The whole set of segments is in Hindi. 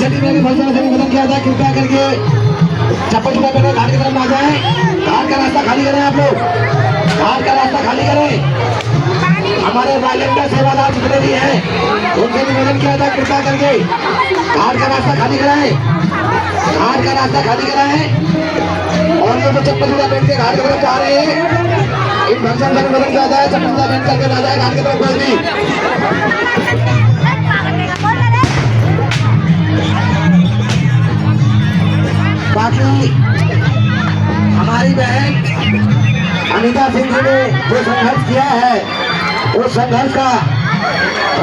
छठी में फंक्शन से निवेदन किया जाए, कृपया करके चप्पल जूता पहने घाट की तरफ ना जाए। घाट का रास्ता खाली करें, आप लोग घाट का रास्ता खाली करें। हमारे वॉलंटियर सेवादार जितने भी हैं उनसे निवेदन किया जाए, कृपया करके घाट का रास्ता खाली कराएं, घाट का रास्ता खाली कराएं। और ये जो चप्पल जूता पहन के घाट की तरफ जा रहे हैं, इन फंक्शन से निवेदन किया जाए चप्पल जूता पहन करके ना जाए घाट की तरफ कोई भी। बाकी हमारी बहन अनीता सिंह जी ने जो संघर्ष किया है, उस संघर्ष का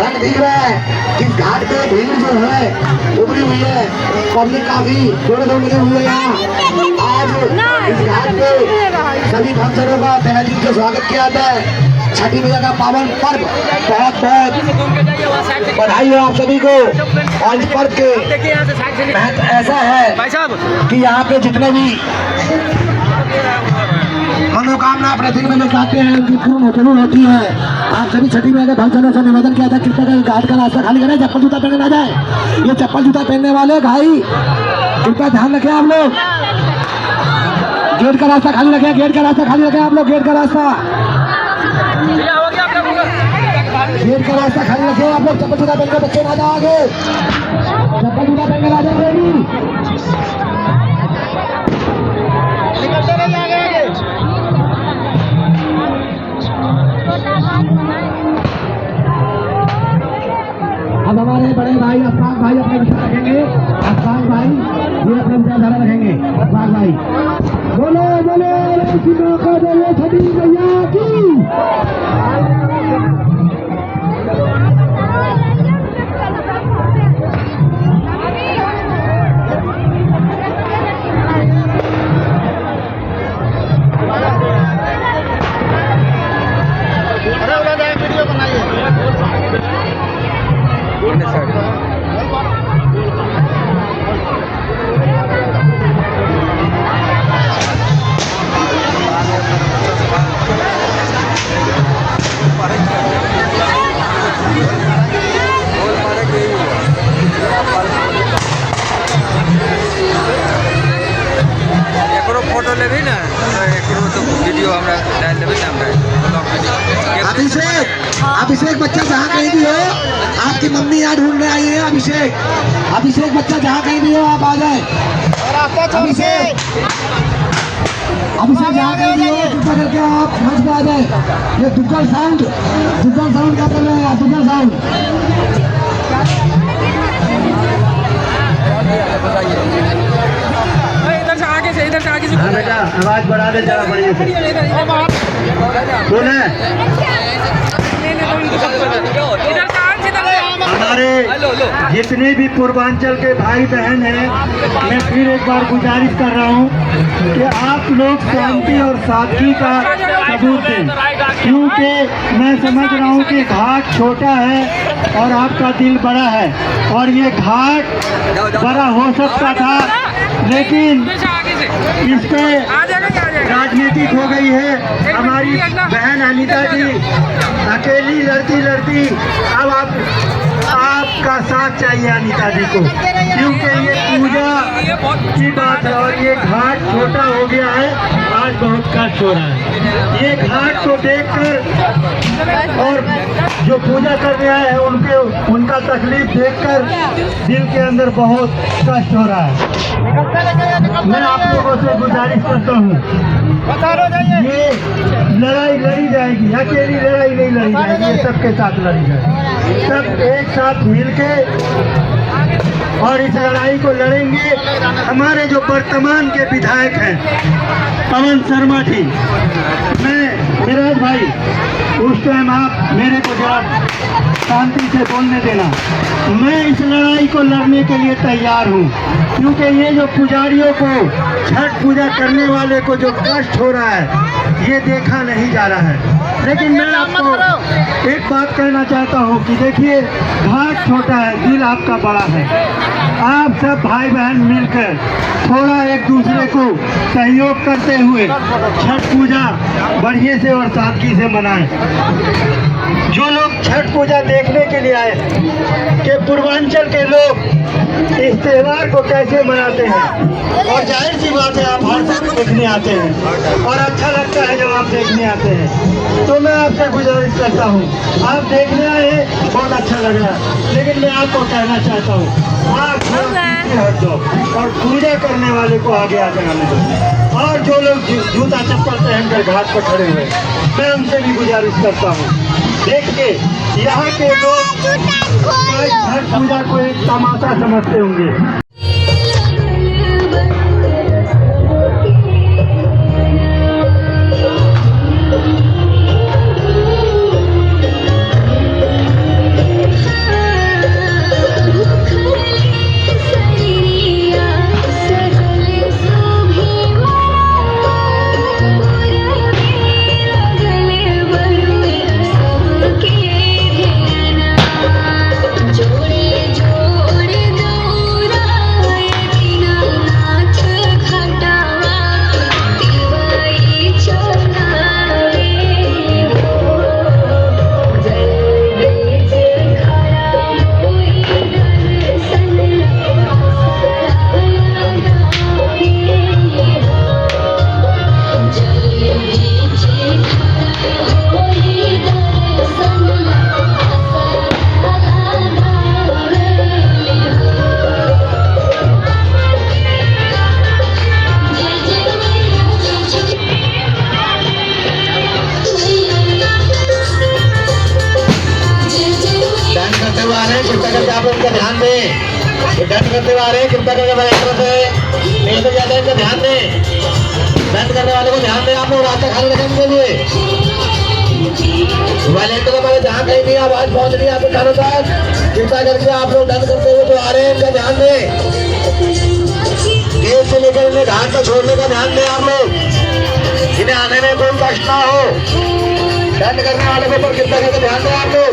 रंग दिख रहा है। इस घाट पे भीड़ जो है उभरी हुई है, पब्लिक काफी जोड़े दो मिले हुए हैं। आज इस घाट पे सभी फंक्शनों का तहे दिल से स्वागत किया जाता है। छठी मैया का पावन पर्व, बहुत बहुत बधाई हो आप सभी को। और इस पर्व के महत्व ऐसा है कि यहाँ पे जितने भी मनोकामना अपने दिल में लेकर हैं उनकी पूर्ण होती है। आप सभी छठी मैया के भक्तों से निवेदन किया था, कृपया करके घाट का रास्ता खाली करें, चप्पल जूता पहने ना जाए। ये चप्पल जूता पहनने वाले भाई कृपया ध्यान रखें आप लोग। गेट का रास्ता खाली रखें, गेट का रास्ता खाली रखें आप लोग, गेट का रास्ता खाली रखें आप लोग। चप्पल जूता पहनकर बच्चे ना जाओ आगे, चप्पल जूता पहनकर आ जाओ। अब हमारे बड़े भाई अफाक भाई अपने विचार रखेंगे। अफाक भाई ये अपने विचारधारा रखेंगे। अफाक भाई बोलो बोलो छठी मैया की। फोटो लेबी ना तो वीडियो हमरा डाल देबे ना। अभिषेक बच्चा जहाँ कहीं भी हो, आपकी मम्मी यहाँ ढूंढने आई है। अभिषेक बच्चा जहाँ कहीं भी हो आप आ जाए। अभिषेक जहाँ कहीं भी हो कृपया करके आप मंच पे आ जाए। ये दुग्गल साउंड क्या कर रहे हैं? दुग्गल साउंड इधर से आगे से बेटा आवाज बढ़ा दे जरा बढ़िया बोले। हमारे जितने भी पूर्वांचल के भाई बहन हैं, मैं फिर एक बार गुजारिश कर रहा हूं कि आप लोग शांति और सादगी का सबूत दें, क्योंकि मैं समझ रहा हूं कि घाट छोटा है और आपका दिल बड़ा है। और ये घाट बड़ा हो सकता था, लेकिन इस पे राजनीतिक हो गई है। हमारी बहन अनीता जी अकेली लड़ती अब आपका साथ चाहिए अनीता जी को, क्योंकि ये पूजा की बात है और ये घाट छोटा हो गया है। आज बहुत कष्ट हो रहा है ये घाट को देखकर, और जो पूजा करने आए हैं उनका तकलीफ देखकर दिल के अंदर बहुत कष्ट हो रहा है। मैं आप लोगों से गुजारिश करता हूँ, ये लड़ाई लड़ी जाएगी, अकेली लड़ाई नहीं लड़ी जाएगी, ये सबके साथ लड़ी जाएगी। सब एक साथ मिलके और इस लड़ाई को लड़ेंगे। हमारे जो वर्तमान के विधायक हैं पवन शर्मा जी, मैं विराज भाई उस टाइम आप मेरे को जरा शांति से बोलने देना। मैं इस लड़ाई को लड़ने के लिए तैयार हूँ, क्योंकि ये जो पुजारियों को छठ पूजा करने वाले को जो कष्ट हो रहा है ये देखा नहीं जा रहा है। लेकिन मैं आपको एक बात कहना चाहता हूँ कि देखिए घाट छोटा है, दिल आपका बड़ा है। आप सब भाई बहन मिलकर थोड़ा एक दूसरे को सहयोग करते हुए छठ पूजा बढ़िया से और सादगी से मनाएं। जो लोग छठ पूजा देखने के लिए आए कि पूर्वांचल के लोग इस त्योहार को कैसे मनाते हैं, और जाहिर सी बात है आप हर साल देखने आते हैं और अच्छा लगता है जब आप देखने आते हैं। तो मैं आपसे गुजारिश करता हूँ, आप देखने आए बहुत अच्छा लग रहा है, लेकिन मैं आपको कहना चाहता हूँ आप पीछे हट दो और पूजा करने वाले को आगे आ जाने दो। और जो लोग जूता चप्पल पहनकर घाट पर खड़े हुए, मैं उनसे भी गुजारिश करता हूँ, देखिए यहाँ के लोग छठ पूजा को एक तमाशा समझते होंगे। ध्यान दें, दंड करने वाले कृपया करके नहीं तो ज्यादा इनका ध्यान दें, दंड करने वाले को ध्यान दें। आप लोग रास्ता खाली रखने के लिए वॉलेंटियर हमारे ध्यान कहीं नहीं, आवाज पहुंच रही है आपके कानों तक। कृपया करके आप लोग दंड करते हुए जो आ रहे हैं इनका ध्यान दें, गेट से लेकर इन्हें घाट पर छोड़ने का ध्यान दें। आप लोग इन्हें आने में कोई कष्ट ना हो, दंड करने वाले के ऊपर कृपया करके ध्यान दें आप लोग।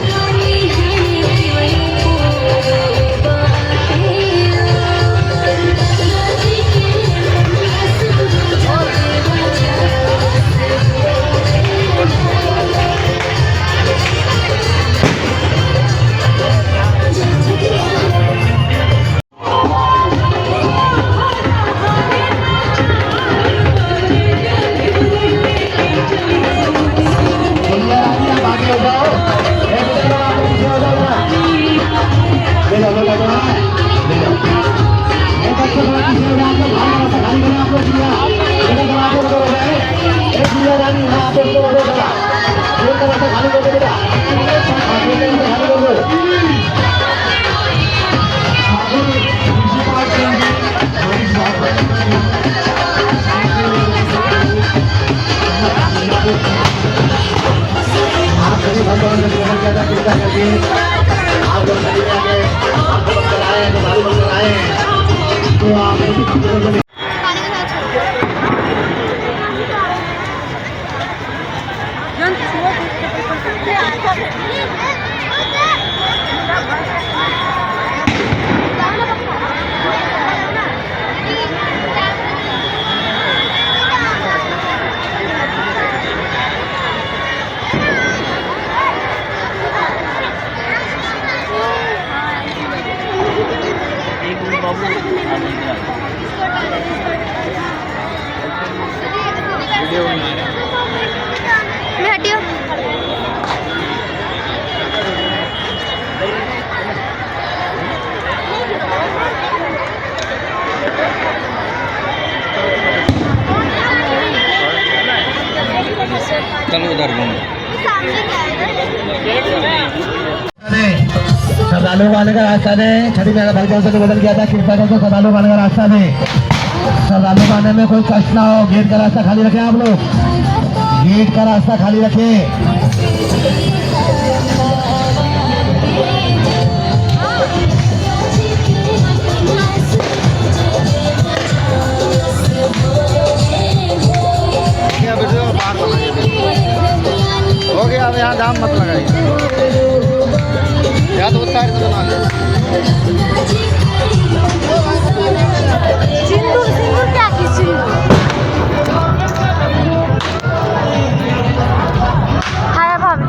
चलो उधर घूमो। श्रद्धालु वाले का रास्ता दें, छठी मेरा भाई से बदल गया था, कृपया करके श्रद्धालु वाले का रास्ता दें। श्रद्धालु आने में कोई कष्ट ना हो, गेट का रास्ता खाली रखें आप लोग, गेट का रास्ता खाली रखें। हो गया, अब यहाँ दाम मत लगाइए, या तो उस साइड से बना लो। सिंदूर क्या की सिंदूर हाय भाभी